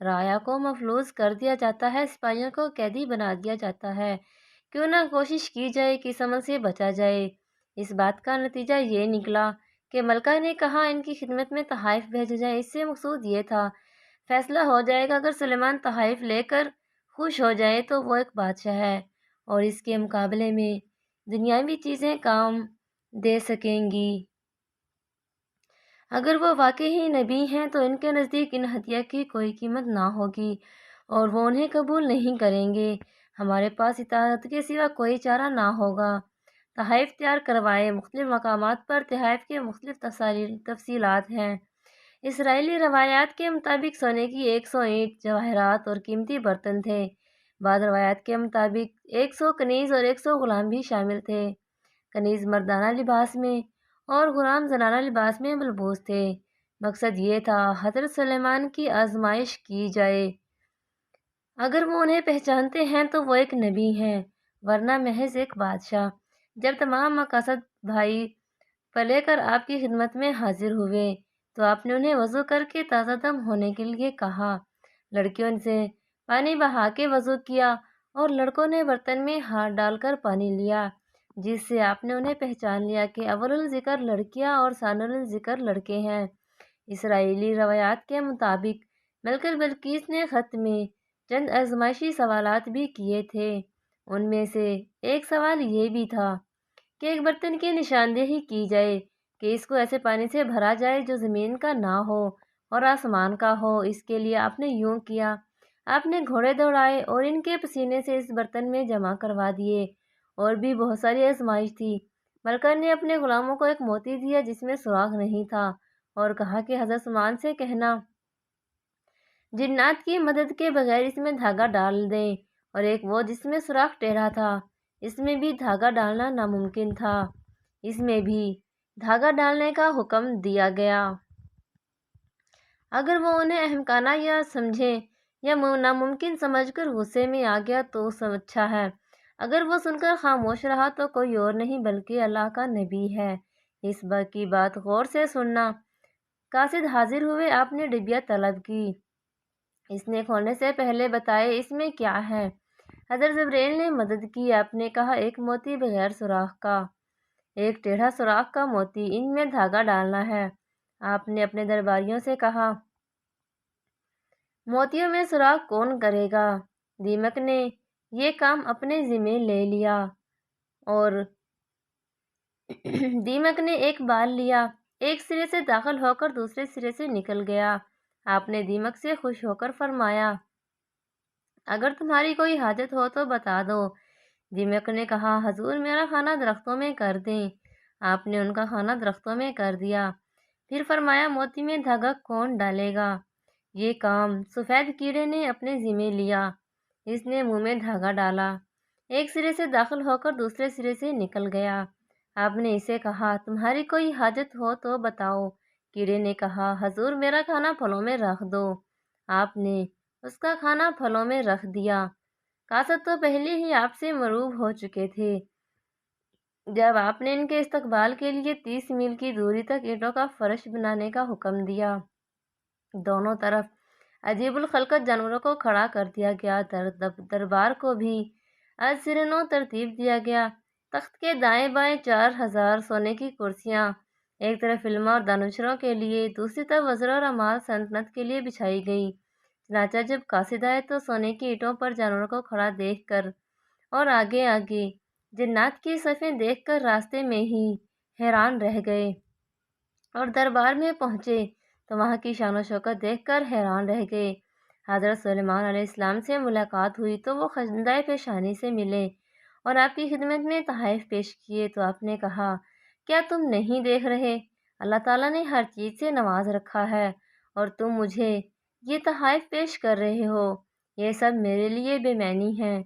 رایا کو مفلوج کر دیا جاتا ہے، سپاہیوں کو قیدی بنا دیا جاتا ہے۔ کیوں نہ کوشش کی جائے کہ اس عمل سے بچا جائے۔ اس بات کا نتیجہ یہ نکلا کہ ملکہ نے کہا ان کی خدمت میں تحائف بھیجے جائیں۔ اس سے مقصود یہ تھا فیصلہ ہو جائے گا، اگر سلیمان تحائف لے کر خوش ہو جائے تو وہ ایک بادشاہ ہے اور اس کے مقابلے میں دنیاوی چیزیں کام دے سکیں گی۔ اگر وہ واقعی نبی ہیں تو ان کے نزدیک ان ہدیہ کی کوئی قیمت نہ ہوگی اور وہ انہیں قبول نہیں کریں گے۔ ہمارے پاس اطاعت کے سوا کوئی چارہ نہ ہوگا۔ تحائف تیار کروائے۔ مختلف مقامات پر تحائف کے مختلف تفصیلات ہیں۔ اسرائیلی روایات کے مطابق سونے کی 100 اینٹ، جواہرات اور قیمتی برتن تھے۔ بعض روایات کے مطابق 100 کنیز اور 100 غلام بھی شامل تھے۔ کنیز مردانہ لباس میں اور غلام زنانہ لباس میں ملبوس تھے۔ مقصد یہ تھا حضرت سلیمان کی آزمائش کی جائے۔ اگر وہ انہیں پہچانتے ہیں تو وہ ایک نبی ہیں، ورنہ محض ایک بادشاہ۔ جب تمام مقاصد بھائی پلے کر آپ کی خدمت میں حاضر ہوئے تو آپ نے انہیں وضو کر کے تازہ دم ہونے کے لیے کہا۔ لڑکیوں سے پانی بہا کے وضو کیا اور لڑکوں نے برتن میں ہاتھ ڈال کر پانی لیا، جس سے آپ نے انہیں پہچان لیا کہ اول الذکر لڑکیاں اور ثانی الذکر لڑکے ہیں۔ اسرائیلی روایات کے مطابق ملکہ بلقیس نے خط میں چند آزمائشی سوالات بھی کیے تھے۔ ان میں سے ایک سوال یہ بھی تھا کہ ایک برتن کی نشاندہی کی جائے کہ اس کو ایسے پانی سے بھرا جائے جو زمین کا نہ ہو اور آسمان کا ہو۔ اس کے لیے آپ نے یوں کیا، آپ نے گھوڑے دوڑائے اور ان کے پسینے سے اس برتن میں جمع کروا دیے۔ اور بھی بہت ساری آزمائش تھی۔ ملکہ نے اپنے غلاموں کو ایک موتی دیا جس میں سوراخ نہیں تھا اور کہا کہ حضرت سلیمان سے کہنا جنات کی مدد کے بغیر اس میں دھاگا ڈال دیں، اور ایک وہ جس میں سوراخ ٹیڑھا تھا، اس میں بھی دھاگا ڈالنا ناممکن تھا، اس میں بھی دھاگا ڈالنے کا حکم دیا گیا۔ اگر وہ انہیں احمقانہ یا سمجھیں یا ناممکن سمجھ کر غصے میں آ گیا تو اچھا ہے، اگر وہ سن کر خاموش رہا تو کوئی اور نہیں بلکہ اللہ کا نبی ہے۔ اس کی بات غور سے سننا۔ قاصد حاضر ہوئے، آپ نے ڈبیا طلب کی۔ اس نے کھولنے سے پہلے بتائے اس میں کیا ہے۔ حضرت جبرائیل نے مدد کی۔ آپ نے کہا ایک موتی بغیر سوراخ کا، ایک ٹیڑھا سوراخ کا موتی، ان میں دھاگا ڈالنا ہے۔ آپ نے اپنے درباریوں سے کہا موتیوں میں سوراخ کون کرے گا؟ دیمک نے یہ کام اپنے ذمے لے لیا اور دیمک نے ایک بال لیا، ایک سرے سے داخل ہو کر دوسرے سرے سے نکل گیا۔ آپ نے دیمک سے خوش ہو کر فرمایا اگر تمہاری کوئی حاجت ہو تو بتا دو۔ دیمک نے کہا حضور میرا خانہ درختوں میں کر دیں۔ آپ نے ان کا خانہ درختوں میں کر دیا۔ پھر فرمایا موتی میں دھاگا کون ڈالے گا؟ یہ کام سفید کیڑے نے اپنے ذمے لیا۔ اس نے منہ میں دھاگا ڈالا، ایک سرے سے داخل ہو کر دوسرے سرے سے نکل گیا۔ آپ نے اسے کہا تمہاری کوئی حاجت ہو تو بتاؤ۔ کیڑے نے کہا حضور میرا کھانا پھلوں میں رکھ دو۔ آپ نے اس کا کھانا پھلوں میں رکھ دیا۔ قاصد تو پہلے ہی آپ سے مروب ہو چکے تھے۔ جب آپ نے ان کے استقبال کے لیے 30 میل کی دوری تک اینٹوں کا فرش بنانے کا حکم دیا، دونوں طرف عجیب الخلقت جانوروں کو کھڑا کر دیا گیا، دربار کو بھی ازسرنو ترتیب دیا گیا۔ تخت کے دائیں بائیں 4000 سونے کی کرسیاں، ایک طرف علماء اور دانشوروں کے لیے، دوسری طرف وزراء اور عمال سلطنت کے لیے بچھائی گئی۔ چنانچہ جب قاصد آئے تو سونے کی اینٹوں پر جانوروں کو کھڑا دیکھ کر اور آگے آگے جنات کی صفیں دیکھ کر راستے میں ہی حیران رہ گئے، اور دربار میں پہنچے تو وہاں کی شان و شوکت دیکھ کر حیران رہ گئے۔ حضرت سلیمان علیہ السلام سے ملاقات ہوئی تو وہ خندۂ پیشانی سے ملے اور آپ کی خدمت میں تحائف پیش کیے تو آپ نے کہا کیا تم نہیں دیکھ رہے اللہ تعالیٰ نے ہر چیز سے نواز رکھا ہے اور تم مجھے یہ تحائف پیش کر رہے ہو؟ یہ سب میرے لیے بے معنی ہیں،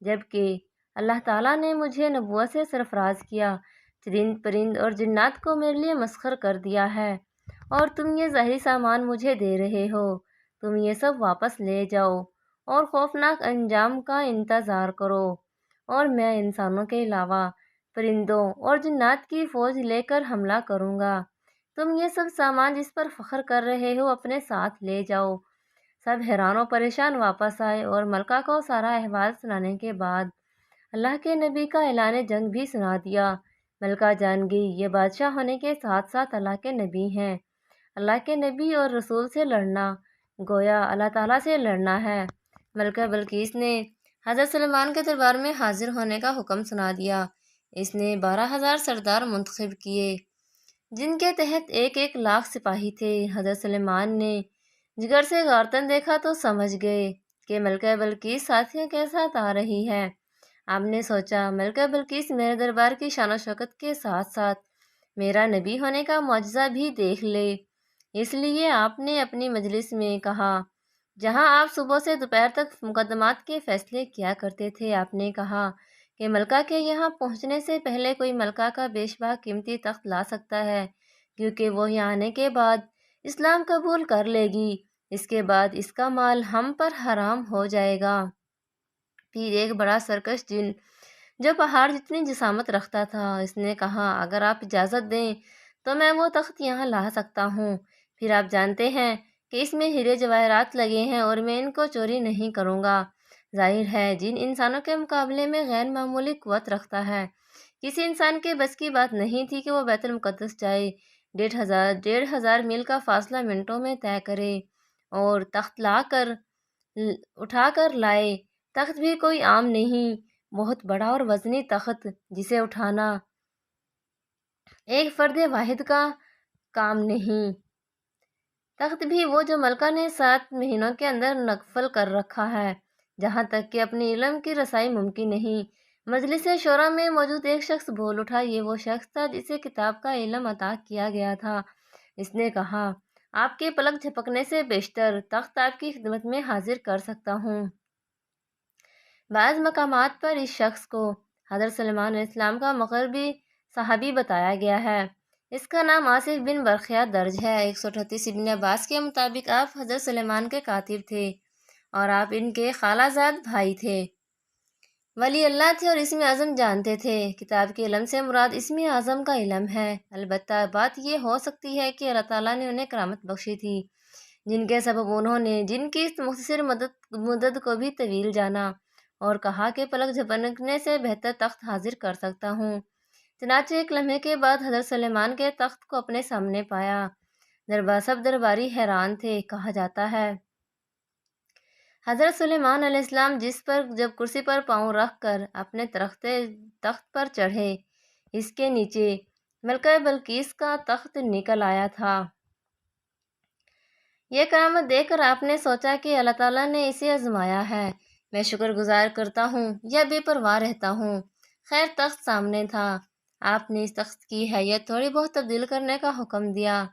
جبکہ اللہ تعالیٰ نے مجھے نبوت سے سرفراز کیا، چرند پرند اور جنات کو میرے لیے مسخر کر دیا ہے، اور تم یہ ظاہری سامان مجھے دے رہے ہو۔ تم یہ سب واپس لے جاؤ اور خوفناک انجام کا انتظار کرو، اور میں انسانوں کے علاوہ پرندوں اور جنات کی فوج لے کر حملہ کروں گا۔ تم یہ سب سامان جس پر فخر کر رہے ہو اپنے ساتھ لے جاؤ۔ سب حیران و پریشان واپس آئے اور ملکہ کو سارا احوال سنانے کے بعد اللہ کے نبی کا اعلان جنگ بھی سنا دیا۔ ملکہ جان گئی یہ بادشاہ ہونے کے ساتھ ساتھ اللہ کے نبی ہیں۔ اللہ کے نبی اور رسول سے لڑنا گویا اللہ تعالیٰ سے لڑنا ہے۔ ملکہ بلقیس نے حضرت سلیمان کے دربار میں حاضر ہونے کا حکم سنا دیا۔ اس نے 12,000 سردار منتخب کیے جن کے تحت 1,00,000 سپاہی تھے۔ حضرت سلیمان نے جگر سے گارتن دیکھا تو سمجھ گئے کہ ملکہ بلقیس ساتھیوں کے ساتھ آ رہی ہے۔ آپ نے سوچا ملکہ بلقیس میرے دربار کی شان و شوکت کے ساتھ ساتھ میرا نبی ہونے کا معجزہ بھی دیکھ لے، اس لیے آپ نے اپنی مجلس میں کہا جہاں آپ صبح سے دوپہر تک مقدمات کے فیصلے کیا کرتے تھے، آپ نے کہا کہ ملکہ کے یہاں پہنچنے سے پہلے کوئی ملکہ کا بیش بہا قیمتی تخت لا سکتا ہے، کیونکہ وہ یہاں آنے کے بعد اسلام قبول کر لے گی، اس کے بعد اس کا مال ہم پر حرام ہو جائے گا۔ پھر ایک بڑا سرکش جن جو پہاڑ جتنی جسامت رکھتا تھا، اس نے کہا اگر آپ اجازت دیں تو میں وہ تخت یہاں لا سکتا ہوں۔ پھر آپ جانتے ہیں کہ اس میں ہیرے جواہرات لگے ہیں اور میں ان کو چوری نہیں کروں گا۔ ظاہر ہے جن انسانوں کے مقابلے میں غیر معمولی قوت رکھتا ہے، کسی انسان کے بس کی بات نہیں تھی کہ وہ بیت المقدس جائے، 1,500 میل کا فاصلہ منٹوں میں طے کرے اور تخت اٹھا کر لائے۔ تخت بھی کوئی عام نہیں، بہت بڑا اور وزنی تخت جسے اٹھانا ایک فرد واحد کا کام نہیں۔ تخت بھی وہ جو ملکہ نے 7 مہینوں کے اندر نقل کر رکھا ہے، جہاں تک کہ اپنے علم کی رسائی ممکن نہیں۔ مجلس شورا میں موجود ایک شخص بول اٹھا، یہ وہ شخص تھا جسے کتاب کا علم عطا کیا گیا تھا۔ اس نے کہا آپ کے پلک جھپکنے سے بیشتر تخت آپ کی خدمت میں حاضر کر سکتا ہوں۔ بعض مقامات پر اس شخص کو حضرت سلیمان علیہ السلام کا مغربی صحابی بتایا گیا ہے۔ اس کا نام آصف بن برقیہ درج ہے۔ 138 ابن عباس کے مطابق آپ حضرت سلیمان کے کاتب تھے اور آپ ان کے خالہ زاد بھائی تھے، ولی اللہ تھے اور اسم اعظم جانتے تھے۔ کتاب کے علم سے مراد اسم اعظم کا علم ہے۔ البتہ بات یہ ہو سکتی ہے کہ اللہ تعالیٰ نے انہیں کرامت بخشی تھی جن کے سبب انہوں نے جن کی اس مختصر مدت کو بھی طویل جانا اور کہا کہ پلک جھپکنے سے بہتر تخت حاضر کر سکتا ہوں۔ چنانچہ ایک لمحے کے بعد حضرت سلیمان کے تخت کو اپنے سامنے پایا۔ سب درباری حیران تھے۔ کہا جاتا ہے حضرت سلیمان علیہ السلام جس پر جب کرسی پر پاؤں رکھ کر اپنے تخت پر چڑھے، اس کے نیچے ملکہ بلقیس کا تخت نکل آیا تھا۔ یہ کرامت دیکھ کر آپ نے سوچا کہ اللہ تعالیٰ نے اسے آزمایا ہے، میں شکر گزار کرتا ہوں یا بے پرواہ رہتا ہوں۔ خیر تخت سامنے تھا۔ آپ نے اس تخت کی ہیئت تھوڑی بہت تبدیل کرنے کا حکم دیا۔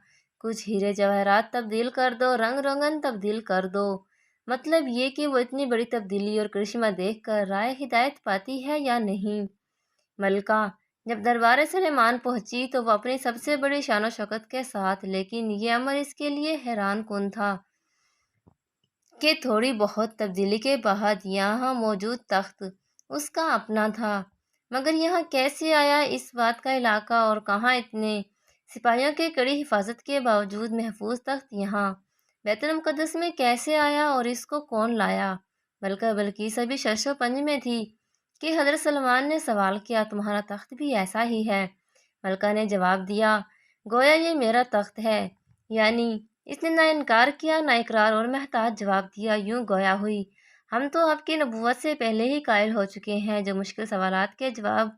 کچھ ہیرے جواہرات تبدیل کر دو، رنگ روگن تبدیل کر دو۔ مطلب یہ کہ وہ اتنی بڑی تبدیلی اور کرشمہ دیکھ کر رائے ہدایت پاتی ہے یا نہیں۔ ملکہ جب دربار سلیمان پہنچی تو وہ اپنی سب سے بڑی شان و شوکت کے ساتھ، لیکن یہ امر اس کے لیے حیران کن تھا کہ تھوڑی بہت تبدیلی کے بعد یہاں موجود تخت اس کا اپنا تھا، مگر یہاں کیسے آیا؟ اس بات کا علاقہ اور کہاں اتنے سپاہیوں کی کڑی حفاظت کے باوجود محفوظ تخت یہاں بیت المقدس میں کیسے آیا اور اس کو کون لایا؟ ملکہ بلقیس ابھی شش و پنج میں تھی کہ حضرت سلیمان نے سوال کیا، تمہارا تخت بھی ایسا ہی ہے؟ ملکہ نے جواب دیا، گویا یہ میرا تخت ہے۔ یعنی اس نے نہ انکار کیا نہ اقرار اور محتاط جواب دیا۔ یوں گویا ہوئی ہم تو آپ کی نبوت سے پہلے ہی قائل ہو چکے ہیں۔ جو مشکل سوالات کے جواب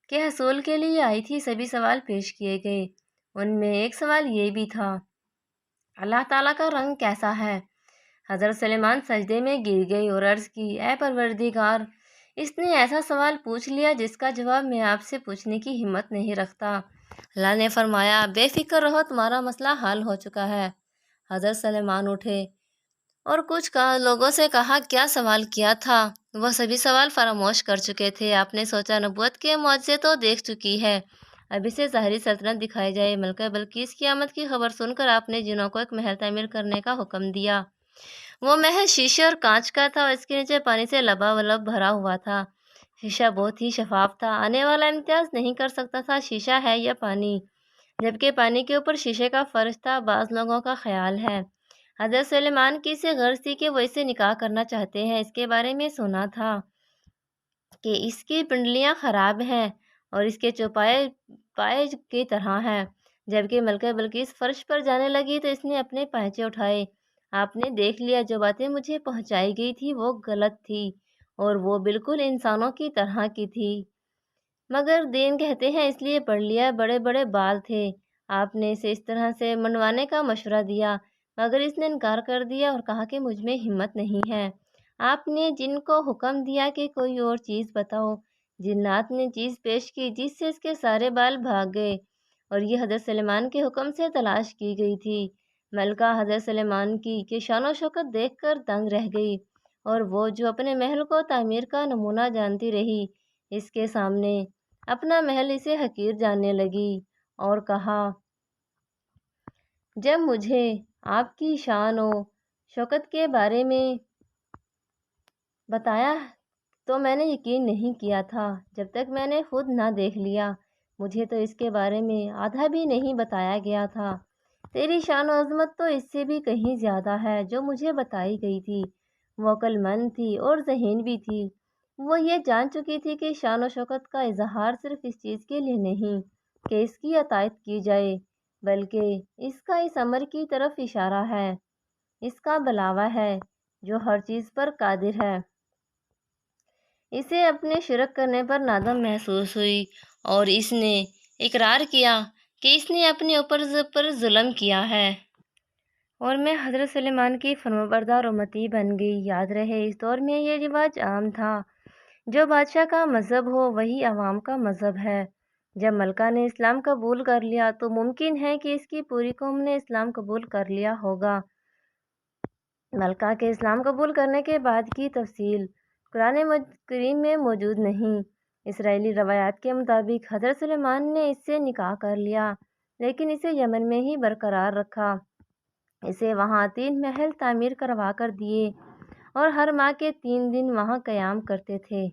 کے حصول کے لیے آئی تھی سبھی سوال پیش کیے گئے۔ ان میں ایک سوال یہ بھی تھا، اللہ تعالیٰ کا رنگ کیسا ہے؟ حضرت سلیمان سجدے میں گر گئی اور عرض کی، اے پروردگار، اس نے ایسا سوال پوچھ لیا جس کا جواب میں آپ سے پوچھنے کی ہمت نہیں رکھتا۔ اللہ نے فرمایا، بے فکر رہو، تمہارا مسئلہ حل ہو چکا ہے۔ حضرت سلیمان اٹھے اور کچھ لوگوں سے کہا، کیا سوال کیا تھا؟ وہ سبھی سوال فراموش کر چکے تھے۔ آپ نے سوچا نبوت کے معجزے تو دیکھ چکی ہے، اب اسے ظاہری سلطنت دکھائی جائے۔ ملکہ بلقیس کی آمد کی خبر سن کر آپ نے جنوں کو ایک محل تعمیر کرنے کا حکم دیا۔ وہ محل شیشے اور کانچ کا تھا اور اس کے نیچے پانی سے لبالب بھرا ہوا تھا۔ شیشہ بہت ہی شفاف تھا، آنے والا امتیاز نہیں کر سکتا تھا شیشہ ہے یا پانی، جبکہ پانی کے اوپر شیشے کا فرش تھا۔ بعض لوگوں کا خیال ہے حضرت سلیمان کی اسے غرض تھی کہ وہ اس سے نکاح کرنا چاہتے ہیں۔ اس کے بارے میں سنا تھا کہ اس کی پنڈلیاں خراب ہیں اور اس کے چوپائے پائے کی طرح ہیں۔ جبکہ ملکہ بلقیس فرش پر جانے لگی تو اس نے اپنے پائچے اٹھائے۔ آپ نے دیکھ لیا، جو باتیں مجھے پہنچائی گئی تھی وہ غلط تھی اور وہ بالکل انسانوں کی طرح کی تھی، مگر دین کہتے ہیں اس لیے پڑھ لیا۔ بڑے بڑے بال تھے۔ آپ نے اسے اس طرح سے منڈوانے کا مشورہ دیا، مگر اس نے انکار کر دیا اور کہا کہ مجھ میں ہمت نہیں ہے۔ آپ نے جن کو حکم دیا کہ کوئی اور چیز بتاؤ۔ جنات نے چیز پیش کی جس سے اس کے سارے بال بھاگ گئے، اور یہ حضرت سلیمان کے حکم سے تلاش کی گئی تھی۔ ملکہ حضرت سلیمان کی شان و شوکت دیکھ کر دنگ رہ گئی، اور وہ جو اپنے محل کو تعمیر کا نمونہ جانتی رہی، اس کے سامنے اپنا محل اسے حقیر جاننے لگی اور کہا، جب مجھے آپ کی شان و شوکت کے بارے میں بتایا تو میں نے یقین نہیں کیا تھا جب تک میں نے خود نہ دیکھ لیا۔ مجھے تو اس کے بارے میں آدھا بھی نہیں بتایا گیا تھا۔ تیری شان و عظمت تو اس سے بھی کہیں زیادہ ہے جو مجھے بتائی گئی تھی۔ وہ عقل مند تھی اور ذہین بھی تھی۔ وہ یہ جان چکی تھی کہ شان و شوکت کا اظہار صرف اس چیز کے لیے نہیں کہ اس کی اطاعت کی جائے، بلکہ اس کا اس امر کی طرف اشارہ ہے، اس کا بلاوا ہے جو ہر چیز پر قادر ہے۔ اسے اپنے شرک کرنے پر ندامت محسوس ہوئی اور اس نے اقرار کیا کہ اس نے اپنے اوپر ظلم کیا ہے، اور میں حضرت سلیمان کی فرمانبردار امتی بن گئی۔ یاد رہے، اس دور میں یہ رواج عام تھا، جو بادشاہ کا مذہب ہو وہی عوام کا مذہب ہے۔ جب ملکہ نے اسلام قبول کر لیا تو ممکن ہے کہ اس کی پوری قوم نے اسلام قبول کر لیا ہوگا۔ ملکہ کے اسلام قبول کرنے کے بعد کی تفصیل قرآن کریم میں موجود نہیں۔ اسرائیلی روایات کے مطابق حضرت سلیمان نے اس سے نکاح کر لیا، لیکن اسے یمن میں ہی برقرار رکھا۔ اسے وہاں 3 محل تعمیر کروا کر دیے اور ہر ماہ کے 3 دن وہاں قیام کرتے تھے۔